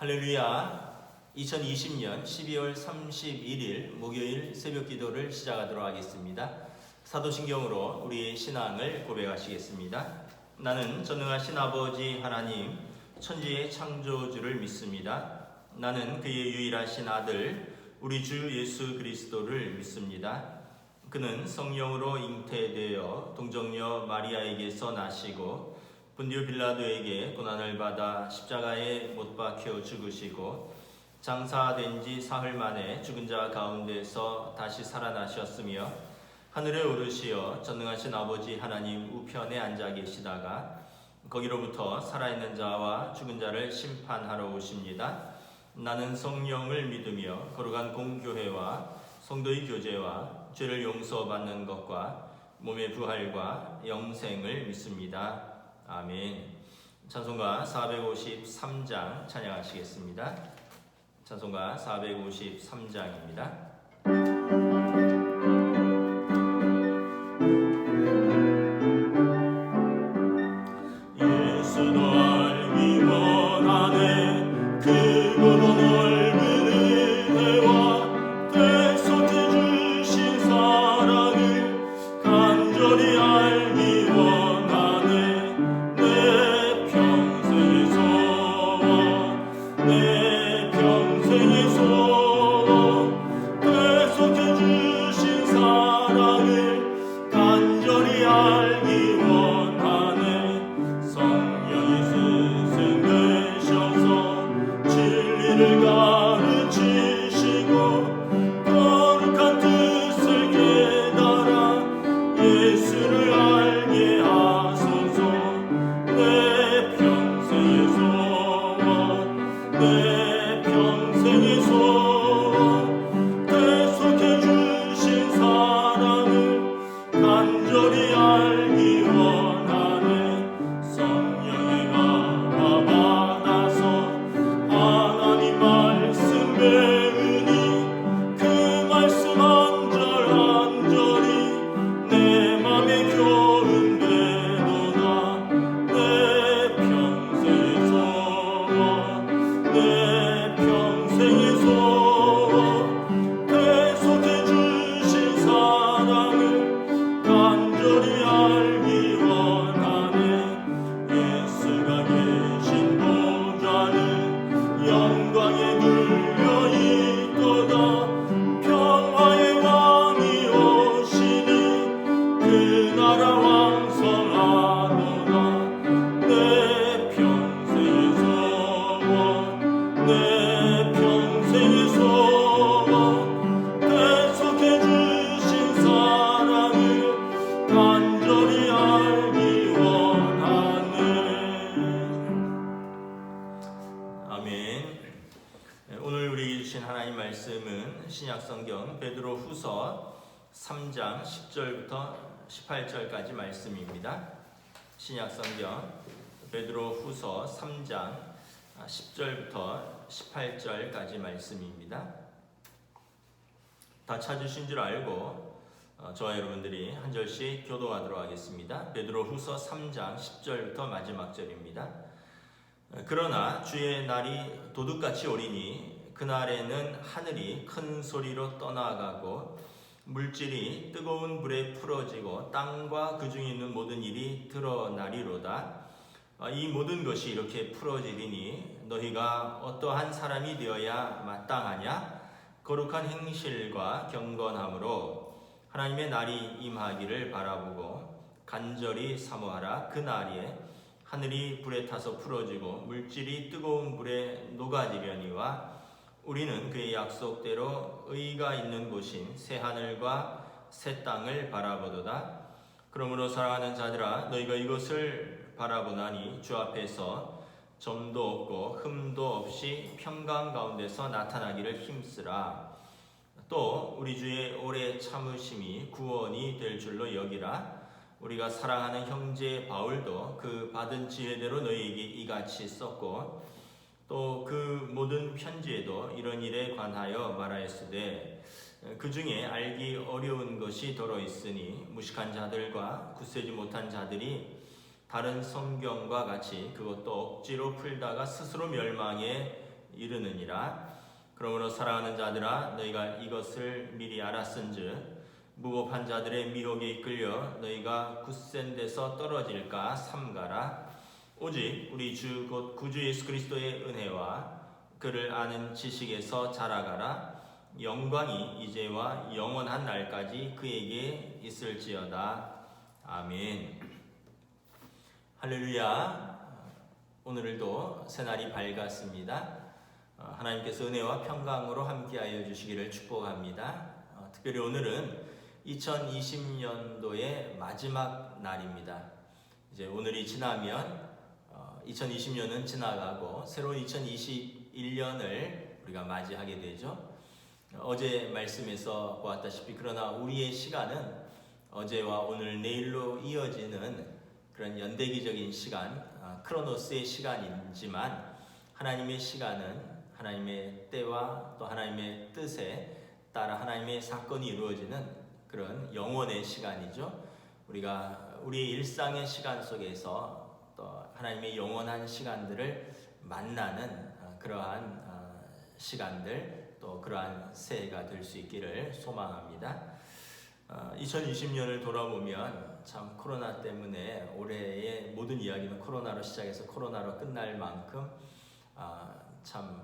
할렐루야. 2020년 12월 31일 목요일 새벽 기도를 시작하도록 하겠습니다. 사도신경으로 우리의 신앙을 고백하시겠습니다. 나는 전능하신 아버지 하나님, 천지의 창조주를 믿습니다. 나는 그의 유일하신 아들, 우리 주 예수 그리스도를 믿습니다. 그는 성령으로 잉태되어 동정녀 마리아에게서 나시고 본디오 빌라도에게 고난을 받아 십자가에 못 박혀 죽으시고 장사된 지 사흘 만에 죽은 자 가운데서 다시 살아나셨으며 하늘에 오르시어 전능하신 아버지 하나님 우편에 앉아 계시다가 거기로부터 살아있는 자와 죽은 자를 심판하러 오십니다. 나는 성령을 믿으며 거룩한 공교회와 성도의 교제와 죄를 용서받는 것과 몸의 부활과 영생을 믿습니다. 아멘. 찬송가 453장 찬양하시겠습니다. 찬송가 453장입니다. 예수도 알기 원하네 크고도 넓은 은혜와 대속해 주신 사랑을 간절히 알기 원하네 내 평생에서 대속해 주신 사랑을 간절히 알기 원하네 성령이 스승 되셔서 진리를 가르치시고 거룩한 뜻을 깨달아 예수를 알게 하소서 내 평생에서 대속해 주신 사랑을 간절히 알기 원하네 성령의 감화 받아서 하나님 말씀 배우니 그 말씀 한 절 한 절이 내 맘에 교훈되도다 내 평생에서 대속해 주신 사랑을 간절히 알기 원하네 예수가 계신 보좌는 영광에 눌려 있도다 평화의 왕이 오시니 그 나라 왕성하도다 내 평생에서 대속해 주신 사랑을 간절히 알기 원하네. 아멘. 오늘 우리에게 주신 하나님 말씀은 신약성경 베드로후서 3장 10절부터 18절까지 말씀입니다. 신약성경 베드로후서 3장 10절부터 18절까지 말씀입니다. 다 찾으신 줄 알고 저와 여러분들이 한 절씩 교도하도록 하겠습니다. 베드로후서 3장 10절부터 마지막 절입니다. 그러나 주의 날이 도둑같이 오리니 그날에는 하늘이 큰 소리로 떠나가고 물질이 뜨거운 불에 풀어지고 땅과 그 중에 있는 모든 일이 드러나리로다. 이 모든 것이 이렇게 풀어지리니 너희가 어떠한 사람이 되어야 마땅하냐? 거룩한 행실과 경건함으로 하나님의 날이 임하기를 바라보고 간절히 사모하라. 그 날에 하늘이 불에 타서 풀어지고 물질이 뜨거운 불에 녹아지려니와 우리는 그의 약속대로 의가 있는 곳인 새 하늘과 새 땅을 바라보도다. 그러므로 사랑하는 자들아 너희가 이것을 바라보나니 주 앞에서 점도 없고 흠도 없이 평강 가운데서 나타나기를 힘쓰라. 또 우리 주의 오래 참으심이 구원이 될 줄로 여기라. 우리가 사랑하는 형제 바울도 그 받은 지혜대로 너희에게 이같이 썼고 또 그 모든 편지에도 이런 일에 관하여 말하였으되 그 중에 알기 어려운 것이 더러 있으니 무식한 자들과 굳세지 못한 자들이 다른 성경과 같이 그것도 억지로 풀다가 스스로 멸망에 이르느니라. 그러므로 사랑하는 자들아, 너희가 이것을 미리 알았은즉 무법한 자들의 미혹에 이끌려 너희가 굳센 데서 떨어질까 삼가라. 오직 우리 주 곧 구주 예수 그리스도의 은혜와 그를 아는 지식에서 자라가라. 영광이 이제와 영원한 날까지 그에게 있을지어다. 아멘. 할렐루야. 오늘도 새날이 밝았습니다. 하나님께서 은혜와 평강으로 함께하여 주시기를 축복합니다. 특별히 오늘은 2020년도의 마지막 날입니다. 이제 오늘이 지나면 2020년은 지나가고 새로운 2021년을 우리가 맞이하게 되죠. 어제 말씀에서 보았다시피 그러나 우리의 시간은 어제와 오늘 내일로 이어지는 그런 연대기적인 시간, 크로노스의 시간이지만 하나님의 시간은 하나님의 때와 또 하나님의 뜻에 따라 하나님의 사건이 이루어지는 그런 영원의 시간이죠. 우리가 우리의 일상의 시간 속에서 또 하나님의 영원한 시간들을 만나는 그러한 시간들, 또 그러한 새해가 될 수 있기를 소망합니다. 2020년을 돌아보면 참 코로나 때문에 올해의 모든 이야기는 코로나로 시작해서 코로나로 끝날 만큼 참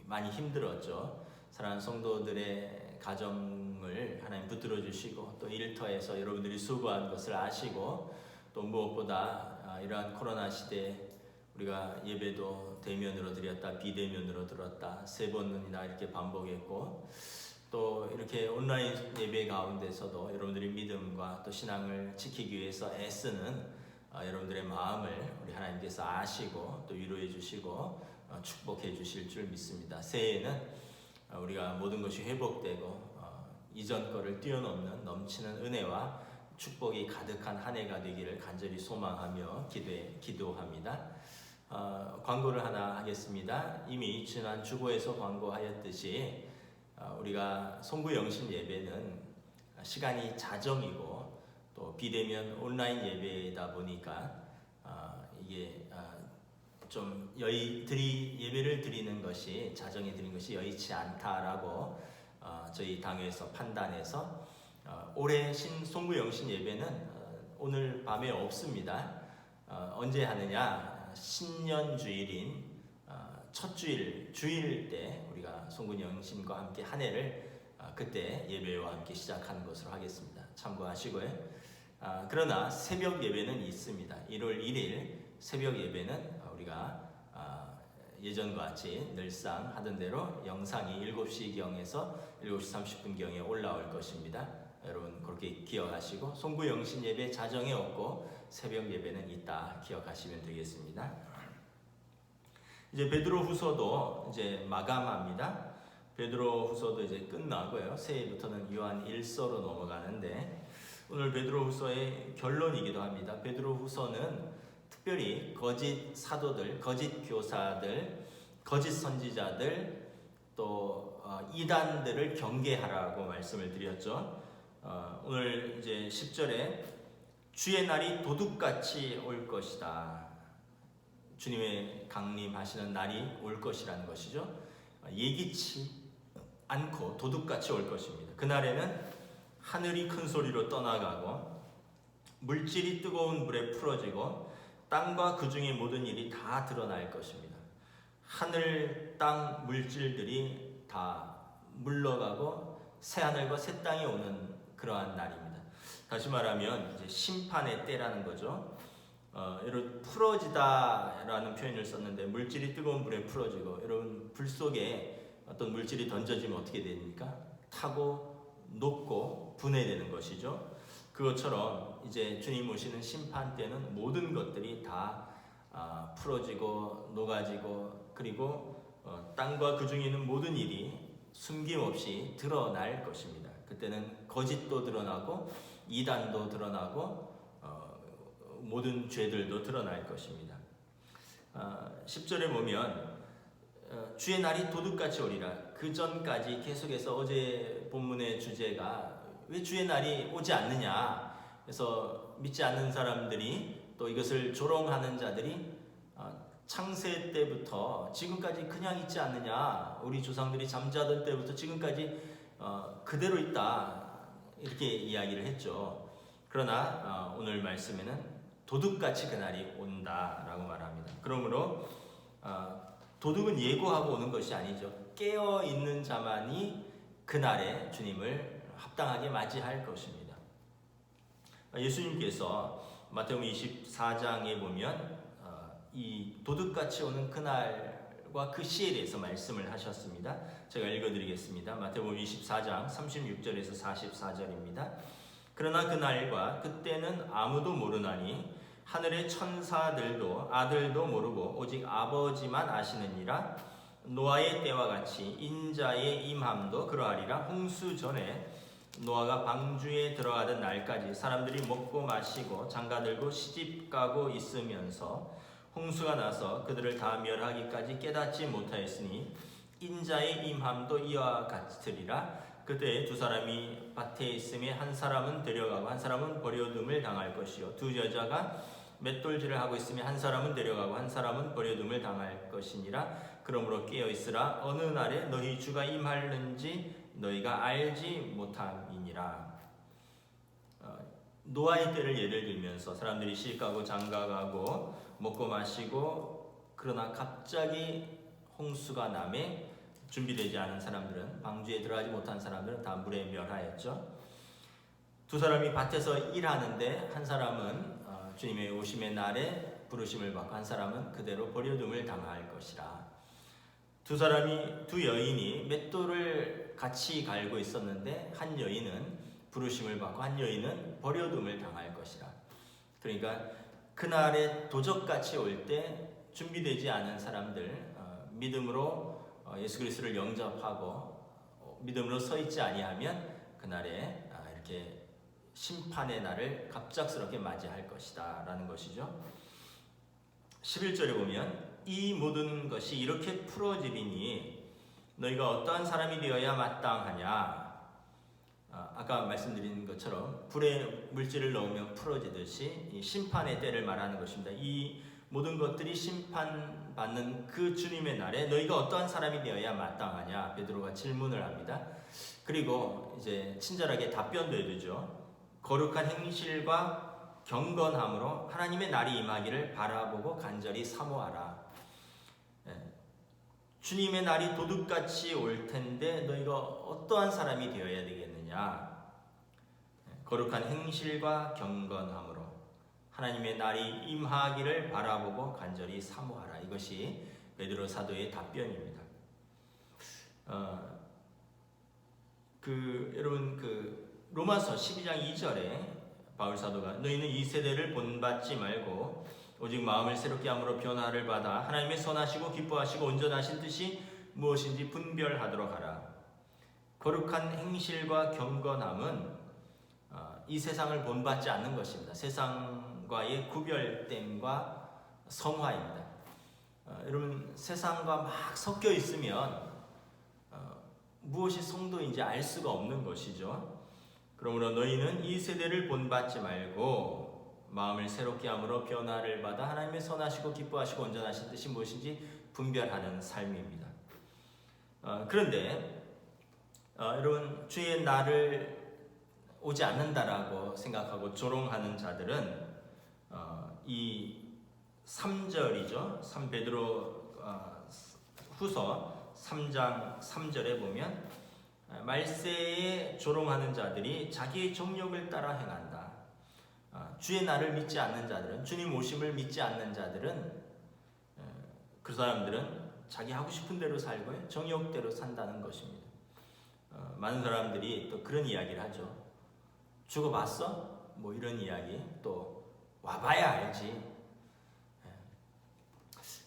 많이 힘들었죠. 사랑하는 성도들의 가정을 하나님 붙들어 주시고 또 일터에서 여러분들이 수고한 것을 아시고 또 무엇보다 이러한 코로나 시대에 우리가 예배도 대면으로 드렸다 비대면으로 들었다 3번이나 이렇게 반복했고 또 이렇게 온라인 예배 가운데서도 여러분들의 믿음과 또 신앙을 지키기 위해서 애쓰는 여러분들의 마음을 우리 하나님께서 아시고 또 위로해 주시고 축복해 주실 줄 믿습니다. 새해에는 우리가 모든 것이 회복되고 이전 거를 뛰어넘는 넘치는 은혜와 축복이 가득한 한 해가 되기를 간절히 소망하며 기도합니다. 광고를 하나 하겠습니다. 이미 지난 주보에서 광고하였듯이 우리가 송구영신 예배는 시간이 자정이고 또 비대면 온라인 예배이다 보니까 이게 좀 예배를 드리는 것이 자정에 드리는 것이 여의치 않다라고 저희 당회에서 판단해서 올해 송구영신 예배는 오늘 밤에 없습니다. 언제 하느냐? 신년주일인 첫 주일 때 우리가 송구영신과 함께 한 해를 그때 예배와 함께 시작하는 것으로 하겠습니다. 참고하시고요. 그러나 새벽 예배는 있습니다. 1월 1일 새벽 예배는 우리가 예전과 같이 늘상 하던 대로 영상이 7시경에서 7시 30분경에 올라올 것입니다. 여러분 그렇게 기억하시고 송구영신 예배 자정에 없고 새벽 예배는 있다 기억하시면 되겠습니다. 이제 베드로후서도 이제 마감합니다. 베드로후서도 이제 끝나고요. 새해부터는 요한 1서로 넘어가는데 오늘 베드로후서의 결론이기도 합니다. 베드로후서는 특별히 거짓 사도들, 거짓 교사들, 거짓 선지자들 또 이단들을 경계하라고 말씀을 드렸죠. 오늘 이제 10절에 주의 날이 도둑같이 올 것이다. 주님의 강림하시는 날이 올 것이라는 것이죠. 예기치 않고 도둑같이 올 것입니다. 그날에는 하늘이 큰 소리로 떠나가고 물질이 뜨거운 물에 풀어지고 땅과 그 중의 모든 일이 다 드러날 것입니다. 하늘, 땅, 물질들이 다 물러가고 새 하늘과 새 땅이 오는 그러한 날입니다. 다시 말하면 이제 심판의 때라는 거죠. 여러분 풀어지다라는 표현을 썼는데 물질이 뜨거운 물에 풀어지고 여러분 불 속에 어떤 물질이 던져지면 어떻게 됩니까? 타고 녹고 분해되는 것이죠. 그것처럼 이제 주님 오시는 심판 때는 모든 것들이 다 풀어지고 녹아지고 그리고 땅과 그 중에 있는 모든 일이 숨김없이 드러날 것입니다. 그때는 거짓도 드러나고 이단도 드러나고 모든 죄들도 드러날 것입니다. 10절에 보면 주의 날이 도둑같이 오리라. 그 전까지 계속해서 어제 본문의 주제가 왜 주의 날이 오지 않느냐. 그래서 믿지 않는 사람들이 또 이것을 조롱하는 자들이 창세 때부터 지금까지 그냥 있지 않느냐, 우리 조상들이 잠자던 때부터 지금까지 그대로 있다, 이렇게 이야기를 했죠. 그러나 오늘 말씀에는 도둑같이 그날이 온다라고 말합니다. 그러므로 도둑은 예고하고 오는 것이 아니죠. 깨어있는 자만이 그날에 주님을 합당하게 맞이할 것입니다. 예수님께서 마태복음 24장에 보면 이 도둑같이 오는 그날과 그 시에 대해서 말씀을 하셨습니다. 제가 읽어드리겠습니다. 마태복음 24장 36절에서 44절입니다. 그러나 그날과 그때는 아무도 모르나니 하늘의 천사들도 아들도 모르고 오직 아버지만 아시느니라. 노아의 때와 같이 인자의 임함도 그러하리라. 홍수 전에 노아가 방주에 들어가던 날까지 사람들이 먹고 마시고 장가들고 시집가고 있으면서 홍수가 나서 그들을 다 멸하기까지 깨닫지 못하였으니 인자의 임함도 이와 같으리라. 그때 두 사람이 밭에 있음에 한 사람은 데려가고 한 사람은 버려둠을 당할 것이요 두 여자가 맷돌질을 하고 있으며 한 사람은 데려가고 한 사람은 버려둠을 당할 것이니라. 그러므로 깨어있으라. 어느 날에 너희 주가 임하는지 너희가 알지 못함이니라. 노아의 때를 예를 들면서 사람들이 시집가고 장가가고 먹고 마시고, 그러나 갑자기 홍수가 남에 준비되지 않은 사람들은, 방주에 들어가지 못한 사람들은 다 물에 멸하였죠. 두 사람이 밭에서 일하는데 한 사람은 주님의 오심의 날에 부르심을 받고 한 사람은 그대로 버려둠을 당할 것이라. 두 여인이 맷돌을 같이 갈고 있었는데 한 여인은 부르심을 받고 한 여인은 버려둠을 당할 것이라. 그러니까 그날에 도적같이 올 때 준비되지 않은 사람들, 믿음으로 예수 그리스도를 영접하고 믿음으로 서 있지 아니하면 그날에 이렇게 심판의 날을 갑작스럽게 맞이할 것이다 라는 것이죠. 11절에 보면 이 모든 것이 이렇게 풀어지리니 너희가 어떠한 사람이 되어야 마땅하냐. 아까 말씀드린 것처럼 불에 물질을 넣으면 풀어지듯이 이 심판의 때를 말하는 것입니다. 이 모든 것들이 심판받는 그 주님의 날에 너희가 어떠한 사람이 되어야 마땅하냐. 베드로가 질문을 합니다. 그리고 이제 친절하게 답변도 해주죠. 거룩한 행실과 경건함으로 하나님의 날이 임하기를 바라보고 간절히 사모하라. 주님의 날이 도둑같이 올 텐데 너희가 어떠한 사람이 되어야 되겠느냐. 거룩한 행실과 경건함으로 하나님의 날이 임하기를 바라보고 간절히 사모하라. 이것이 베드로 사도의 답변입니다. 여러분 로마서 12장 2절에 바울 사도가 너희는 이 세대를 본받지 말고 오직 마음을 새롭게 함으로 변화를 받아 하나님의 선하시고 기뻐하시고 온전하신 뜻이 무엇인지 분별하도록 하라. 거룩한 행실과 경건함은 이 세상을 본받지 않는 것입니다. 세상과의 구별됨과 성화입니다. 여러분, 세상과 막 섞여 있으면 무엇이 성도인지 알 수가 없는 것이죠. 그러므로 너희는 이 세대를 본받지 말고 마음을 새롭게 함으로 변화를 받아 하나님의 선하시고 기뻐하시고 온전하신 뜻이 무엇인지 분별하는 삶입니다. 그런데 여러분, 주의 날을 오지 않는다라고 생각하고 조롱하는 자들은 이 3절이죠. 베드로 후서 3장 3절에 보면 말세에 조롱하는 자들이 자기의 정욕을 따라 행한다. 주의 날을 믿지 않는 자들은, 주님 오심을 믿지 않는 자들은, 그 사람들은 자기 하고 싶은 대로 살고 정욕대로 산다는 것입니다. 많은 사람들이 또 그런 이야기를 하죠. 죽어봤어? 뭐 이런 이야기. 또 와봐야 알지.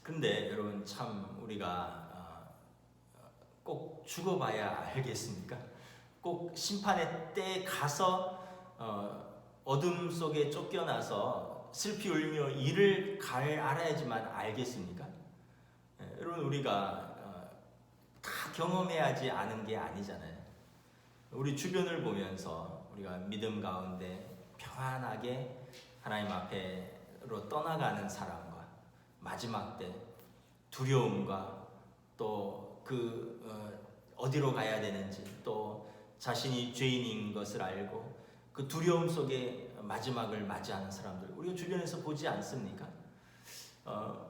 근데 여러분, 참 우리가 꼭 죽어봐야 알겠습니까? 꼭 심판의 때에 가서 어둠 속에 쫓겨나서 슬피 울며 이를 알아야지만 알겠습니까? 여러분, 우리가 다 경험해야지 아는 게 아니잖아요. 우리 주변을 보면서 우리가 믿음 가운데 평안하게 하나님 앞으로 떠나가는 사람과 마지막 때 두려움과 또 어디로 가야 되는지, 또 자신이 죄인인 것을 알고 그 두려움 속에 마지막을 맞이하는 사람들 우리가 주변에서 보지 않습니까?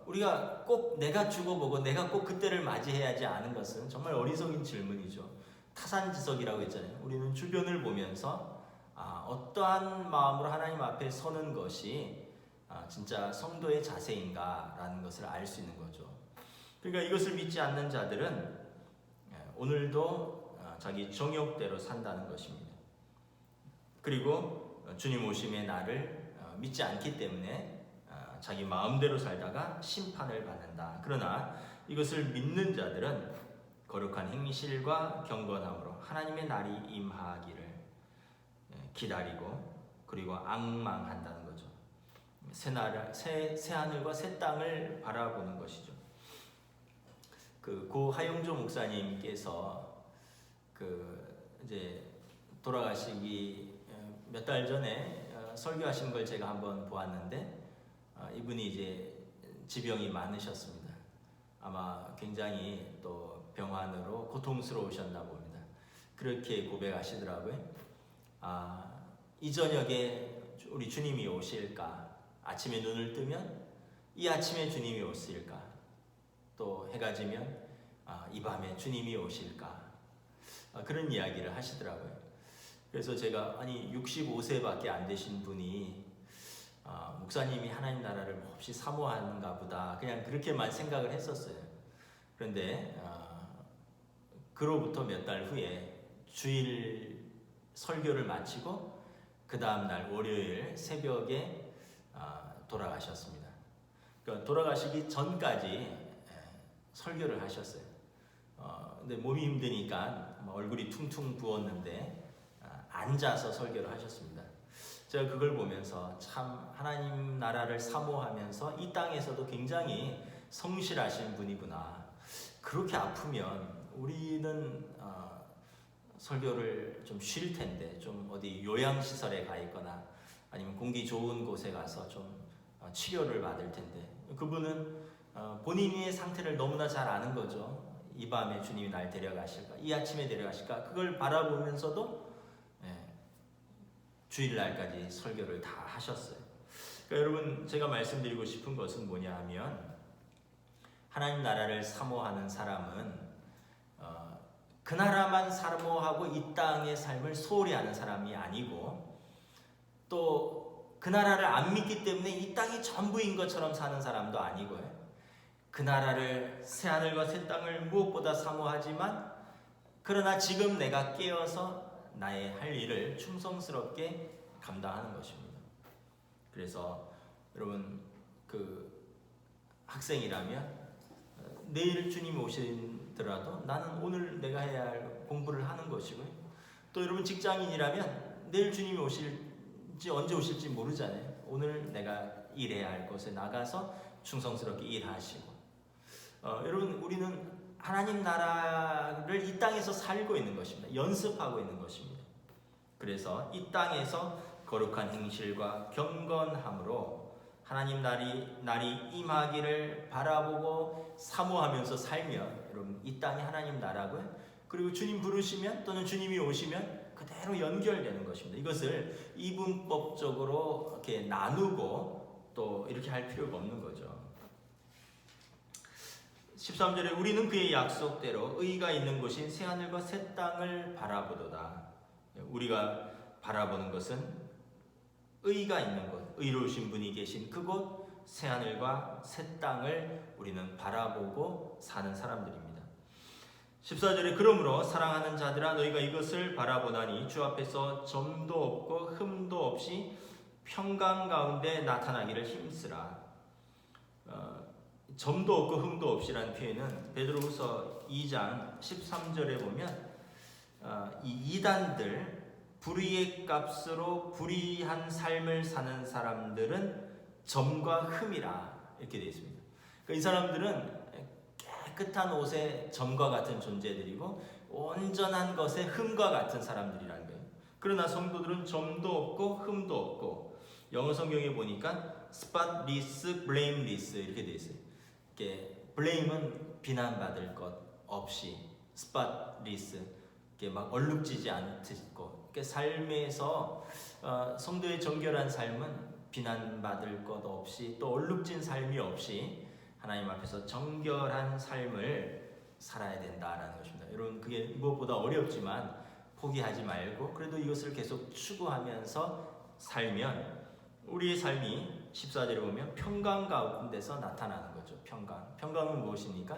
우리가 꼭 내가 죽어보고 내가 꼭 그때를 맞이해야지 않은 것은 정말 어리석은 질문이죠. 타산지석이라고 했잖아요. 우리는 주변을 보면서 어떠한 마음으로 하나님 앞에 서는 것이 진짜 성도의 자세인가라는 것을 알 수 있는 거죠. 그러니까 이것을 믿지 않는 자들은 오늘도 자기 정욕대로 산다는 것입니다. 그리고 주님 오심의 날을 믿지 않기 때문에 자기 마음대로 살다가 심판을 받는다. 그러나 이것을 믿는 자들은 거룩한 행실과 경건함으로 하나님의 날이 임하기를 기다리고 그리고 앙망한다는 거죠. 새 하늘과 새 땅을 바라보는 것이죠. 고 하용조 목사님께서 이제 돌아가시기 몇 달 전에 설교하신 걸 제가 한번 보았는데 이분이 이제 지병이 많으셨습니다. 아마 굉장히 또 병환으로 고통스러우셨나 봅니다. 그렇게 고백하시더라고요. 이 저녁에 우리 주님이 오실까? 아침에 눈을 뜨면 이 아침에 주님이 오실까? 또 해가 지면 이 밤에 주님이 오실까? 그런 이야기를 하시더라고요. 그래서 제가 65세밖에 안 되신 분이 목사님이 하나님 나라를 몹시 사모하는가 보다 그냥 그렇게만 생각을 했었어요. 그런데 그로부터 몇 달 후에 주일 설교를 마치고 그 다음날 월요일 새벽에 돌아가셨습니다. 그러니까 돌아가시기 전까지 설교를 하셨어요. 근데 몸이 힘드니까 얼굴이 퉁퉁 부었는데 앉아서 설교를 하셨습니다. 제가 그걸 보면서 참 하나님 나라를 사모하면서 이 땅에서도 굉장히 성실하신 분이구나. 그렇게 아프면 우리는 설교를 좀 쉴 텐데 좀 어디 요양시설에 가 있거나 아니면 공기 좋은 곳에 가서 좀 치료를 받을 텐데 그분은 본인의 상태를 너무나 잘 아는 거죠. 이 밤에 주님이 날 데려가실까? 이 아침에 데려가실까? 그걸 바라보면서도 주일날까지 설교를 다 하셨어요. 그러니까 여러분 제가 말씀드리고 싶은 것은 뭐냐 하면 하나님 나라를 사모하는 사람은 그 나라만 사모하고 이 땅의 삶을 소홀히 하는 사람이 아니고 또 그 나라를 안 믿기 때문에 이 땅이 전부인 것처럼 사는 사람도 아니고요. 그 나라를 새하늘과 새 땅을 무엇보다 사모하지만 그러나 지금 내가 깨어서 나의 할 일을 충성스럽게 감당하는 것입니다. 그래서 여러분 학생이라면 내일 주님 오시더라도 나는 오늘 내가 해야 할 공부를 하는 것이고요. 또 여러분 직장인이라면 내일 주님이 오실지 언제 오실지 모르잖아요. 오늘 내가 일해야 할 곳에 나가서 충성스럽게 일하시고 여러분 우리는 하나님 나라를 이 땅에서 살고 있는 것입니다. 연습하고 있는 것입니다. 그래서 이 땅에서 거룩한 행실과 경건함으로 하나님 날이 임하기를 바라보고 사모하면서 살면 여러분 이 땅이 하나님 나라고요. 그리고 주님 부르시면 또는 주님이 오시면 그대로 연결되는 것입니다. 이것을 이분법적으로 이렇게 나누고 또 이렇게 할 필요가 없는 거죠. 13절에 우리는 그의 약속대로 의가 있는 곳인 새하늘과 새 땅을 바라보도다. 우리가 바라보는 것은 의가 있는 곳, 의로우신 분이 계신 그곳 새하늘과 새 땅을 우리는 바라보고 사는 사람들입니다. 14절에 그러므로 사랑하는 자들아 너희가 이것을 바라보나니 주 앞에서 점도 없고 흠도 없이 평강 가운데 나타나기를 힘쓰라. 점도 없고 흠도 없이라는 표현은 베드로후서 2장 13절에 보면 이 이단들 불의의 값으로 불의한 삶을 사는 사람들은 점과 흠이라 이렇게 되어 있습니다. 그러니까 이 사람들은 깨끗한 옷의 점과 같은 존재들이고 온전한 것의 흠과 같은 사람들이라는 거예요. 그러나 성도들은 점도 없고 흠도 없고 영어 성경에 보니까 spotless, blameless 이렇게 되어 있어요. 이렇게 블레임은 비난받을 것 없이 스팟리스 이렇게 막 얼룩지지 않고 삶에서 성도의 정결한 삶은 비난받을 것 없이 또 얼룩진 삶이 없이 하나님 앞에서 정결한 삶을 살아야 된다라는 것입니다. 여러분 그게 무엇보다 어렵지만 포기하지 말고 그래도 이것을 계속 추구하면서 살면 우리의 삶이 14절에 보면 평강 가운데서 나타나는 거죠. 평강은 무엇입니까?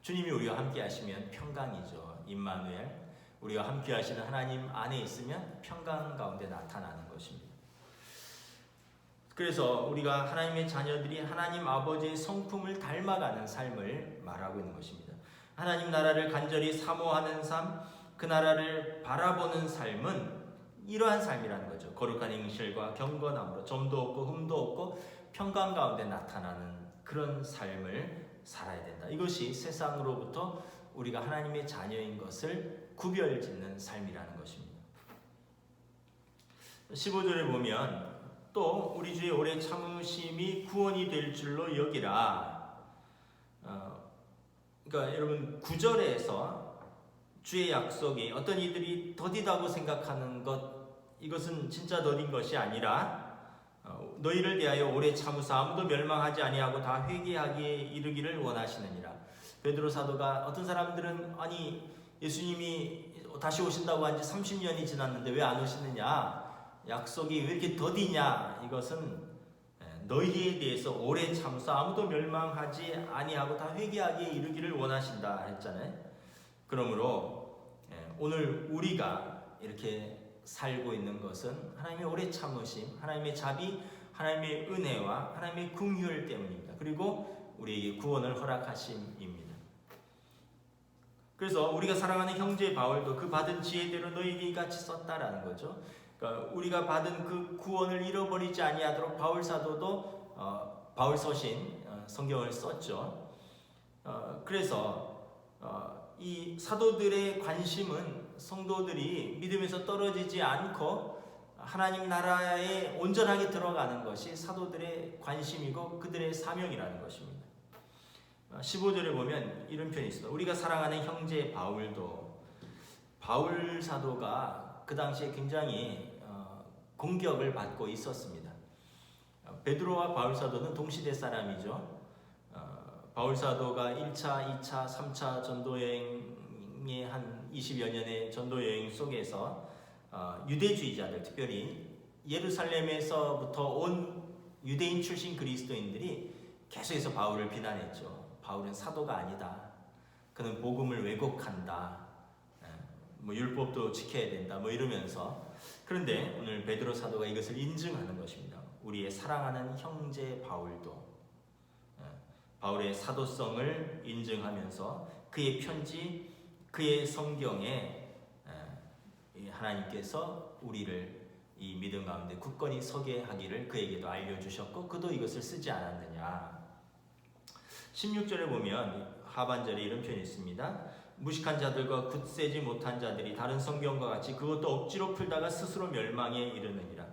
주님이 우리와 함께 하시면 평강이죠. 임마누엘, 우리와 함께 하시는 하나님 안에 있으면 평강 가운데 나타나는 것입니다. 그래서 우리가 하나님의 자녀들이 하나님 아버지의 성품을 닮아가는 삶을 말하고 있는 것입니다. 하나님 나라를 간절히 사모하는 삶, 그 나라를 바라보는 삶은 이러한 삶이라는 거죠. 거룩한 행실과 경건함으로 점도 없고 흠도 없고 평강 가운데 나타나는 그런 삶을 살아야 된다. 이것이 세상으로부터 우리가 하나님의 자녀인 것을 구별짓는 삶이라는 것입니다. 15절에 보면 또 우리 주의 오래 참으심이 구원이 될 줄로 여기라. 그러니까 여러분 9절에서 주의 약속이 어떤 이들이 더디다고 생각하는 것, 이것은 진짜 더딘 것이 아니라 너희를 대하여 오래 참으사 아무도 멸망하지 아니하고 다 회개하기에 이르기를 원하시느니라. 베드로 사도가 어떤 사람들은 아니 예수님이 다시 오신다고 한 지 30년이 지났는데 왜 안 오시느냐, 약속이 왜 이렇게 더디냐, 이것은 너희에 대해서 오래 참으사 아무도 멸망하지 아니하고 다 회개하기에 이르기를 원하신다 했잖아요. 그러므로 오늘 우리가 이렇게 살고 있는 것은 하나님의 오래 참으심, 하나님의 자비, 하나님의 은혜와 하나님의 긍휼 때문입니다. 그리고 우리에게 구원을 허락하심입니다. 그래서 우리가 사랑하는 형제 바울도 그 받은 지혜대로 너희에게 같이 썼다라는 거죠. 그러니까 우리가 받은 그 구원을 잃어버리지 아니하도록 바울 사도도 바울 서신 성경을 썼죠. 그래서 이 사도들의 관심은 성도들이 믿음에서 떨어지지 않고 하나님 나라에 온전하게 들어가는 것이 사도들의 관심이고 그들의 사명이라는 것입니다. 15절에 보면 이런 표현이 있습니다. 우리가 사랑하는 형제 바울도, 바울 사도가 그 당시에 굉장히 공격을 받고 있었습니다. 베드로와 바울 사도는 동시대 사람이죠. 바울 사도가 1차, 2차, 3차 전도여행의 한 20여 년의 전도여행 속에서 유대주의자들, 특별히 예루살렘에서부터 온 유대인 출신 그리스도인들이 계속해서 바울을 비난했죠. 바울은 사도가 아니다. 그는 복음을 왜곡한다. 율법도 지켜야 된다. 이러면서. 그런데 오늘 베드로 사도가 이것을 인증하는 것입니다. 우리의 사랑하는 형제 바울도 바울의 사도성을 인증하면서 그의 편지, 그의 성경에 하나님께서 우리를 이 믿음 가운데 굳건히 서게 하기를 그에게도 알려주셨고 그도 이것을 쓰지 않았느냐. 16절에 보면 하반절에 이런 표현이 있습니다. 무식한 자들과 굳세지 못한 자들이 다른 성경과 같이 그것도 억지로 풀다가 스스로 멸망에 이르느니라.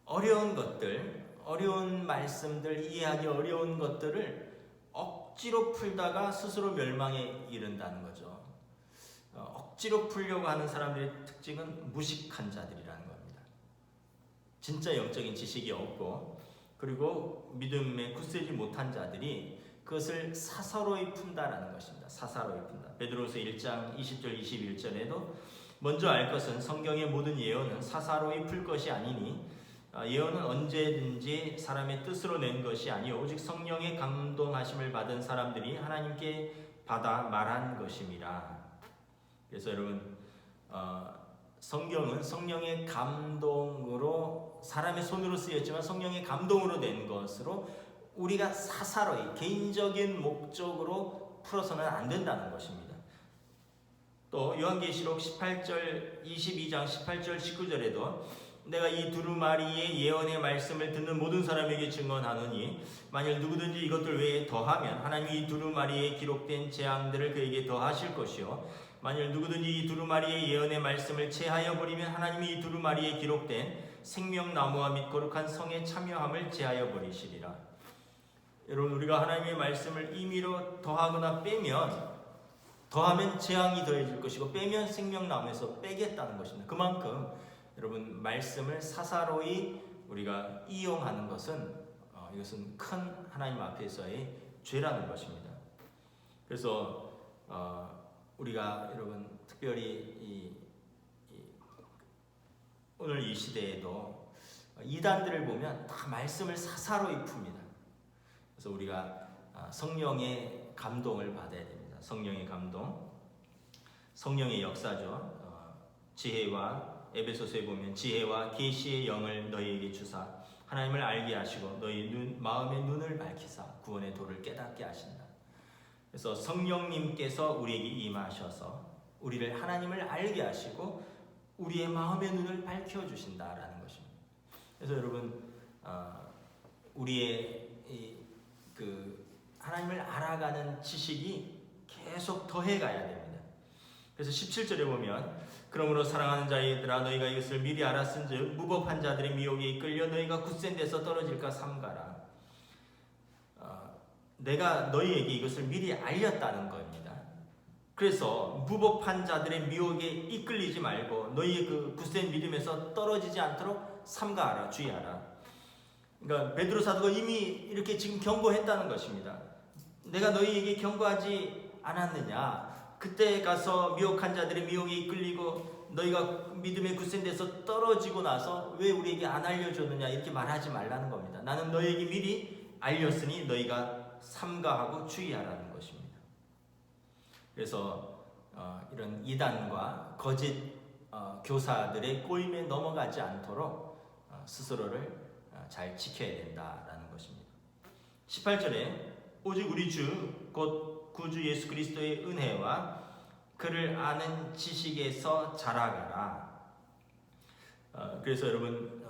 어려운 것들, 어려운 말씀들, 이해하기 어려운 것들을 억지로 풀다가 스스로 멸망에 이른다는 거죠. 억지로 풀려고 하는 사람들의 특징은 무식한 자들이라는 겁니다. 진짜 영적인 지식이 없고 그리고 믿음에 굳세지 못한 자들이 그것을 사사로이 푼다라는 것입니다. 사사로이 푼다. 베드로서 1장 20절 21절에도 먼저 알 것은 성경의 모든 예언은 사사로이 풀 것이 아니니 예언은 언제든지 사람의 뜻으로 낸 것이 아니요 오직 성령의 감동하심을 받은 사람들이 하나님께 받아 말한 것임이라. 그래서 여러분 성경은 성령의 감동으로 사람의 손으로 쓰였지만 성령의 감동으로 낸 것으로 우리가 사사로이 개인적인 목적으로 풀어서는 안 된다는 것입니다. 또 요한계시록 18절 22장 18절 19절에도 내가 이 두루마리의 예언의 말씀을 듣는 모든 사람에게 증언하노니 만일 누구든지 이것들 외에 더하면 하나님이 이 두루마리에 기록된 재앙들을 그에게 더하실 것이요 만일 누구든지 이 두루마리의 예언의 말씀을 제하여 버리면 하나님이 이 두루마리에 기록된 생명나무와 및 거룩한 성에 참여함을 제하여 버리시리라. 여러분, 우리가 하나님의 말씀을 임의로 더하거나 더하면 재앙이 더해질 것이고 빼면 생명나무에서 빼겠다는 것입니다. 그만큼 여러분, 말씀을 사사로이 우리가 이용하는 것은 이것은 큰 하나님 앞에서의 죄라는 것입니다. 그래서 우리가 여러분 특별히 오늘 이 시대에도 이단들을 보면 다 말씀을 사사로이 풉니다. 그래서 우리가 성령의 감동을 받아야 됩니다. 성령의 감동, 성령의 역사죠. 지혜와 에베소서에 보면 지혜와 계시의 영을 너희에게 주사 하나님을 알게 하시고 너희 마음의 눈을 밝히사 구원의 도를 깨닫게 하신다. 그래서 성령님께서 우리에게 임하셔서 우리를 하나님을 알게 하시고 우리의 마음의 눈을 밝혀주신다라는 것입니다. 그래서 여러분, 우리의 하나님을 알아가는 지식이 계속 더해가야 됩니다. 그래서 17절에 보면 그러므로 사랑하는 자들아 너희가 이것을 미리 알았은즉 무법한 자들의 미혹에 이끌려 너희가 굳센 데서 떨어질까 삼가라. 내가 너희에게 이것을 미리 알렸다는 겁니다. 그래서 무법한 자들의 미혹에 이끌리지 말고 너희의 그 굳센 믿음에서 떨어지지 않도록 삼가하라, 주의하라. 그러니까 베드로 사도가 이미 이렇게 지금 경고했다는 것입니다. 내가 너희에게 경고하지 않았느냐? 그때 가서 미혹한 자들의 미혹에 이끌리고 너희가 믿음의 굳센 데서 떨어지고 나서 왜 우리에게 안 알려줬느냐 이렇게 말하지 말라는 겁니다. 나는 너희에게 미리 알렸으니 너희가 삼가하고 주의하라는 것입니다. 그래서 이런 이단과 거짓 교사들의 꼬임에 넘어가지 않도록 스스로를 잘 지켜야 된다라는 것입니다. 18절에 오직 우리 주 곧 구주 예수 그리스도의 은혜와 그를 아는 지식에서 자라가라. 그래서 여러분,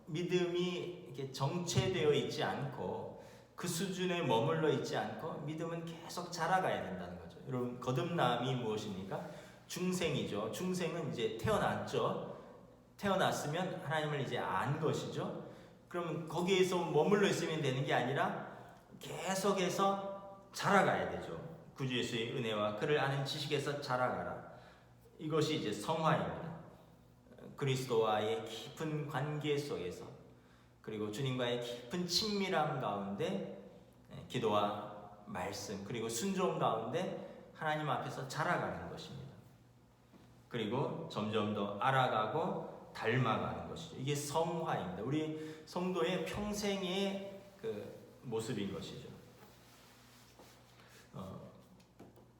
믿음이 이렇게 정체되어 있지 않고 그 수준에 머물러 있지 않고 믿음은 계속 자라가야 된다는 거죠. 여러분, 거듭남이 무엇입니까? 중생이죠. 중생은 이제 태어났죠. 태어났으면 하나님을 이제 안 것이죠. 그럼 거기에서 머물러 있으면 되는 게 아니라 계속해서 자라가야 되죠. 구주 예수의 은혜와 그를 아는 지식에서 자라가라. 이것이 이제 성화입니다. 그리스도와의 깊은 관계 속에서 그리고 주님과의 깊은 친밀함 가운데 기도와 말씀 그리고 순종 가운데 하나님 앞에서 자라가는 것입니다. 그리고 점점 더 알아가고 닮아가는 것이죠. 이게 성화입니다. 우리 성도의 평생의 그 모습인 것이죠.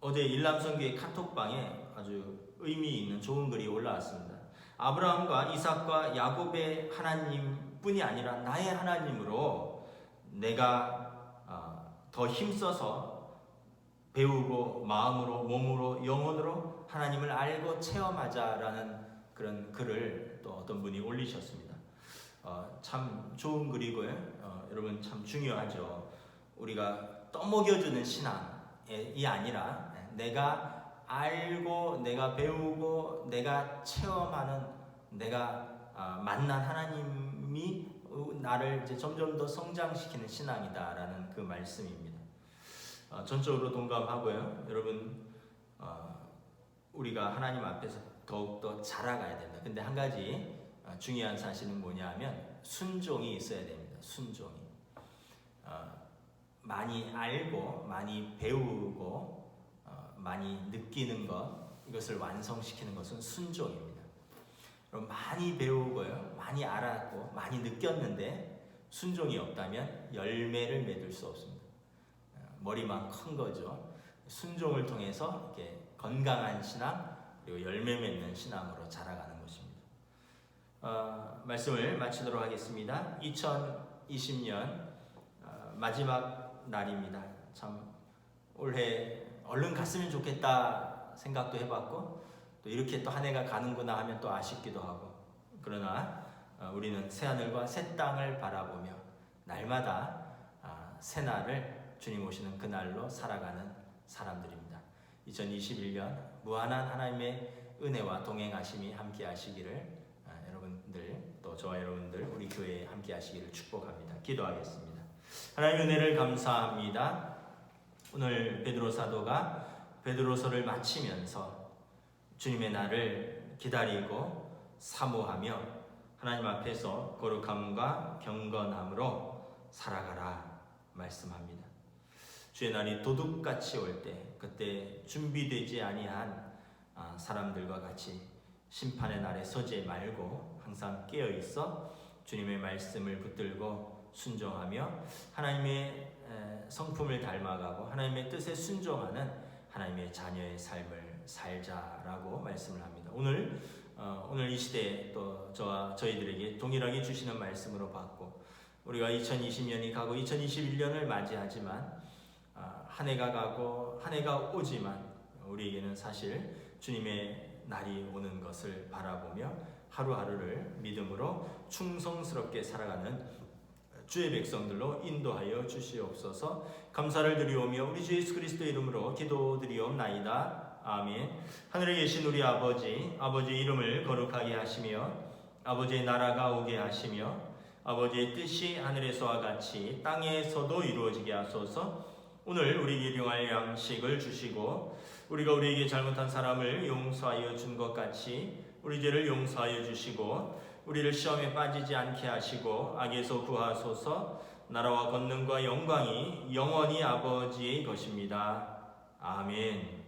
어제 일남성교회 카톡방에 아주 의미 있는 좋은 글이 올라왔습니다. 아브라함과 이삭과 야곱의 하나님뿐이 아니라 나의 하나님으로 내가 더 힘써서 배우고 마음으로 몸으로 영혼으로 하나님을 알고 체험하자라는 그런 글을 또 어떤 분이 올리셨습니다. 참 좋은 글이고요. 여러분 참 중요하죠. 우리가 떠먹여주는 신앙이 아니라 내가 알고 내가 배우고 내가 체험하는 내가 만난 하나님이 나를 이제 점점 더 성장시키는 신앙이다라는 그 말씀입니다. 전적으로 동감하고요. 여러분 우리가 하나님 앞에서 더욱더 자라가야 된다. 근데 한 가지 중요한 사실은 뭐냐 하면 순종이 있어야 됩니다. 순종이. 많이 알고 많이 배우고 많이 느끼는 것 이것을 완성시키는 것은 순종입니다. 그럼 많이 배우고요. 많이 알았고 많이 느꼈는데 순종이 없다면 열매를 맺을 수 없습니다. 머리만 큰 거죠. 순종을 통해서 이렇게 건강한 신앙 그리고 열매 맺는 신앙으로 자라가는 것입니다. 말씀을 마치도록 하겠습니다. 2020년 마지막 날입니다. 참 올해 얼른 갔으면 좋겠다 생각도 해봤고 또 이렇게 또 한 해가 가는구나 하면 또 아쉽기도 하고 그러나 우리는 새하늘과 새 땅을 바라보며 날마다 새날을 주님 오시는 그날로 살아가는 사람들입니다. 2021년 무한한 하나님의 은혜와 동행하심이 함께 하시기를 여러분들 또 저와 여러분들 우리 교회에 함께 하시기를 축복합니다. 기도하겠습니다. 하나님의 은혜를 감사합니다. 오늘 베드로 사도가 베드로서를 마치면서 주님의 날을 기다리고 사모하며 하나님 앞에서 거룩함과 경건함으로 살아가라 말씀합니다. 주의 날이 도둑같이 올 때 그때 준비되지 아니한 사람들과 같이 심판의 날에 서지 말고 항상 깨어 있어 주님의 말씀을 붙들고 순종하며 하나님의 성품을 닮아가고 하나님의 뜻에 순종하는 하나님의 자녀의 삶을 살자라고 말씀을 합니다. 오늘 이 시대에 또 저희들에게 동일하게 주시는 말씀으로 받고 우리가 2020년이 가고 2021년을 맞이하지만 한 해가 가고 한 해가 오지만 우리에게는 사실 주님의 날이 오는 것을 바라보며 하루하루를 믿음으로 충성스럽게 살아가는 주의 백성들로 인도하여 주시옵소서. 감사를 드리오며 우리 주 예수 그리스도의 이름으로 기도드리옵나이다. 아멘. 하늘에 계신 우리 아버지의 이름을 거룩하게 하시며 아버지의 나라가 오게 하시며 아버지의 뜻이 하늘에서와 같이 땅에서도 이루어지게 하소서. 오늘 우리에게 일용할 양식을 주시고 우리가 우리에게 잘못한 사람을 용서하여 준 것 같이 우리 죄를 용서하여 주시고 우리를 시험에 빠지지 않게 하시고 악에서 구하소서. 나라와 권능과 영광이 영원히 아버지의 것입니다. 아멘.